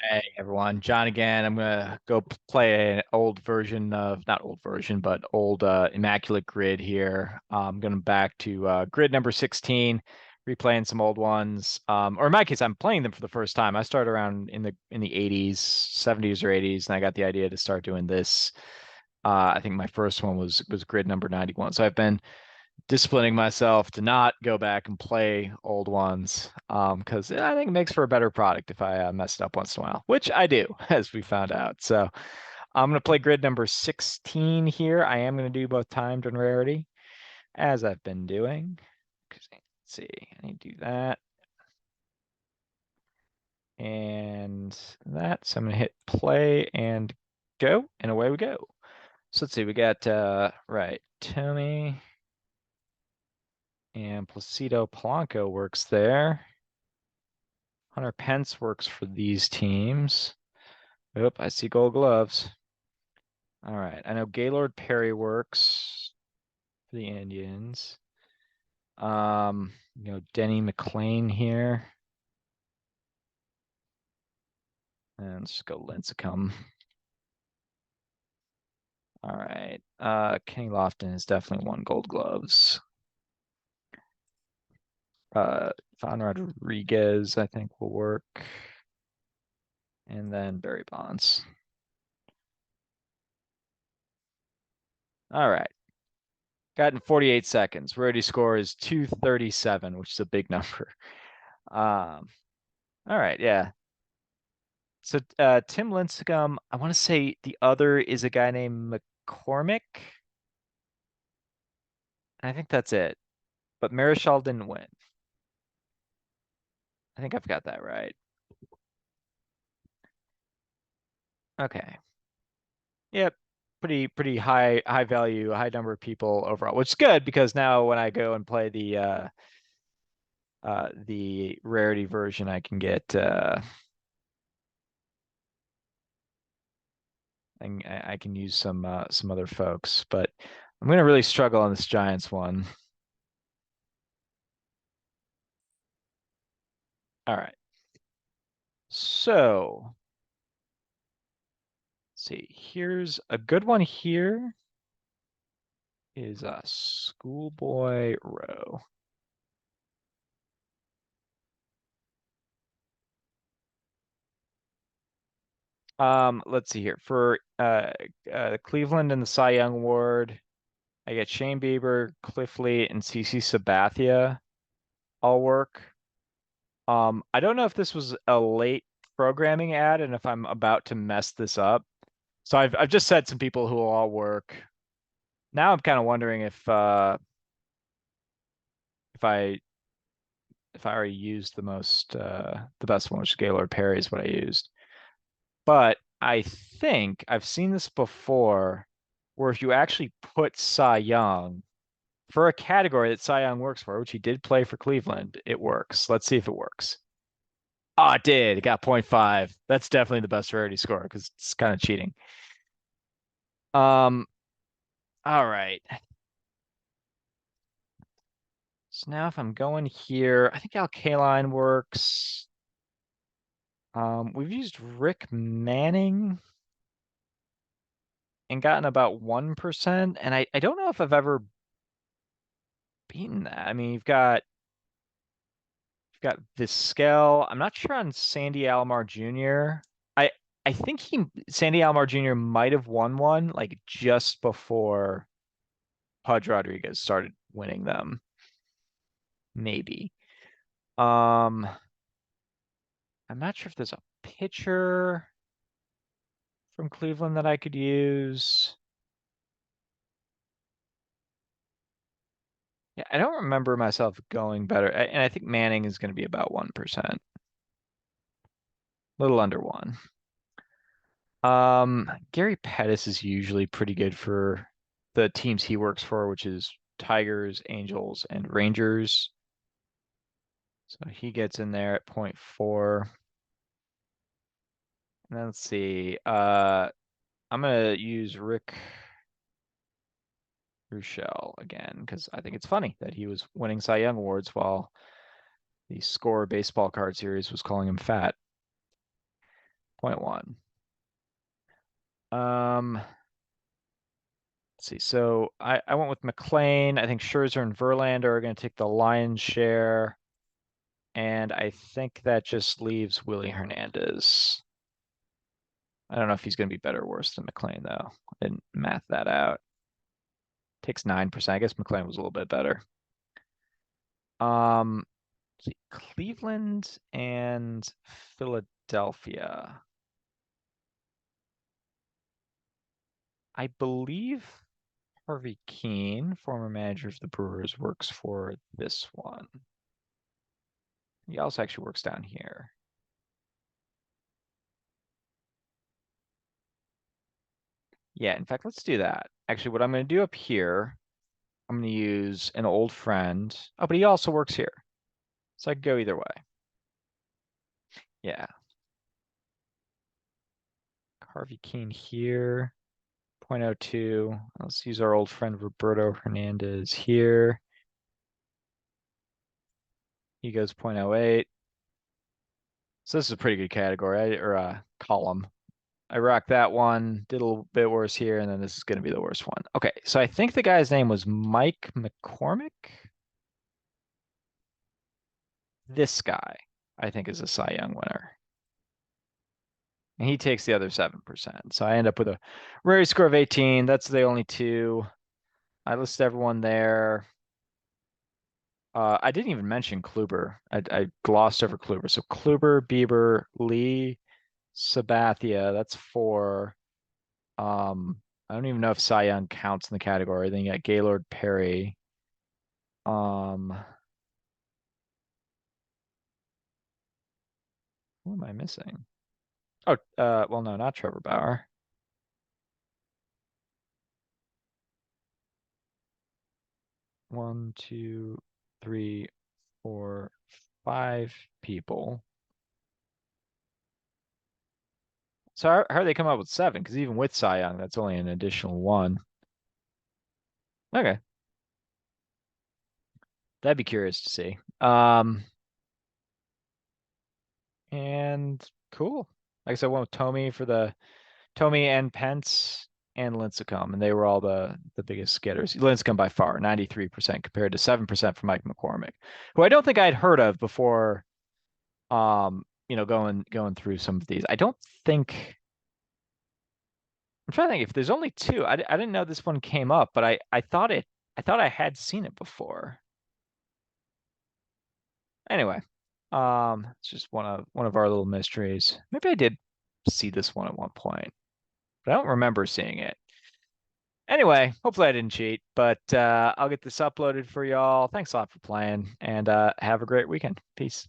Hey everyone, John again. I'm gonna go play an old version of, not old version, but old Immaculate grid here. I'm going back to grid number 16, replaying some old ones. Or in my case, I'm playing them for the first time. I started around in the 80s, 70s or 80s, and I got the idea to start doing this. I think my first one was grid number 91. So I've been disciplining myself to not go back and play old ones because I think it makes for a better product if I mess it up once in a while, which I do, as we found out. So I'm going to play grid number 16 here. I am going to do both timed and rarity, as I've been doing. Let's see, I need to do that. And that. So I'm going to hit play and go, and away we go. So let's see, we got, right, Tommy and Placido Polanco works there. Hunter Pence works for these teams. Oop, I see gold gloves. All right. I know Gaylord Perry works for the Indians. Denny McLean here. And let's just go Lincecum. All right. Kenny Lofton is definitely won gold gloves. Von Rodriguez, I think, will work. And then Barry Bonds. All right. Got in 48 seconds. Rarity score is 237, which is a big number. All right, yeah. So Tim Lincecum, I want to say the other is a guy named McCormick. I think that's it. But Marischal didn't win. I think I've got that right. Okay. Yep. Pretty high value, high number of people overall, which is good because now when I go and play the rarity version, I can get I can use some other folks, but I'm gonna really struggle on this Giants one. All right. So let's see. Here's a good one here is a Schoolboy Row. Let's see here. For Cleveland and the Cy Young Award, I get Shane Bieber, Cliff Lee, and CC Sabathia all work. I don't know if this was a late programming ad and if I'm about to mess this up. So I've just said some people who will all work. Now I'm kind of wondering if I if I already used the best one, which is Gaylord Perry is what I used. But I think I've seen this before where if you actually put Cy Young for a category that Cy Young works for, which he did play for Cleveland, it works. Let's see if it works. Oh, it did. It got 0.5. That's definitely the best rarity score because it's kind of cheating. Um, all right. So now if I'm going here, I think Alkaline works. We've used Rick Manning and gotten about 1%. And I don't know if I've ever beaten that. I mean, you've got Vizquel. I'm not sure on Sandy Alomar Jr. I think Sandy Alomar Jr. might have won one like just before Pudge Rodriguez started winning them. Maybe. Um, I'm not sure if there's a pitcher from Cleveland that I could use. Yeah, I don't remember myself going better. And I think Manning is going to be about 1%, a little under one. Gary Pettis is usually pretty good for the teams he works for, which is Tigers, Angels, and Rangers. So he gets in there at 0.4. And then let's see. I'm gonna use Rick Rochelle again because I think it's funny that he was winning Cy Young awards while the Score baseball card series was calling him fat. 0.1. Let's see. So I went with McLean. I think Scherzer and Verlander are going to take the lion's share. And I think that just leaves Willie Hernandez. I don't know if he's going to be better or worse than McLean, though. I didn't math that out. Takes 9%. I guess McLean was a little bit better. Let's see, Cleveland and Philadelphia. I believe Harvey Keene, former manager of the Brewers, works for this one. He also actually works down here. Yeah, in fact, let's do that. Actually, what I'm going to do up here, I'm going to use an old friend. Oh, but he also works here. So I could go either way. Yeah. Harvey Keene here, 0.02. Let's use our old friend Roberto Hernandez here. He goes 0.08. So this is a pretty good category, or a column. I rocked that one, did a little bit worse here, and then this is going to be the worst one. Okay, so I think the guy's name was Mike McCormick. This guy, I think, is a Cy Young winner. And he takes the other 7%. So I end up with a rarity score of 18. That's the only two. I listed everyone there. I didn't even mention Kluber. I glossed over Kluber. So Kluber, Bieber, Lee, Sabathia, that's four. I don't even know if Cy Young counts in the category. Then you got Gaylord Perry. Um, who am I missing? Oh, well, no, not Trevor Bauer. One, two, three, four, five people. So how are they come up with seven? Because even with Cy Young, that's only an additional one. Okay. That'd be curious to see. And cool. Like I said, I went with Tommy and Pence and Lincecum, and they were all the biggest getters. Lincecum by far, 93% compared to 7% for Mike McCormick, who I don't think I'd heard of before. Going through some of these. I don't think I'm trying to think if there's only two. I didn't know this one came up, but I thought I had seen it before. Anyway, it's just one of our little mysteries. Maybe I did see this one at one point, but I don't remember seeing it. Anyway, hopefully I didn't cheat, but I'll get this uploaded for y'all. Thanks a lot for playing, and have a great weekend. Peace.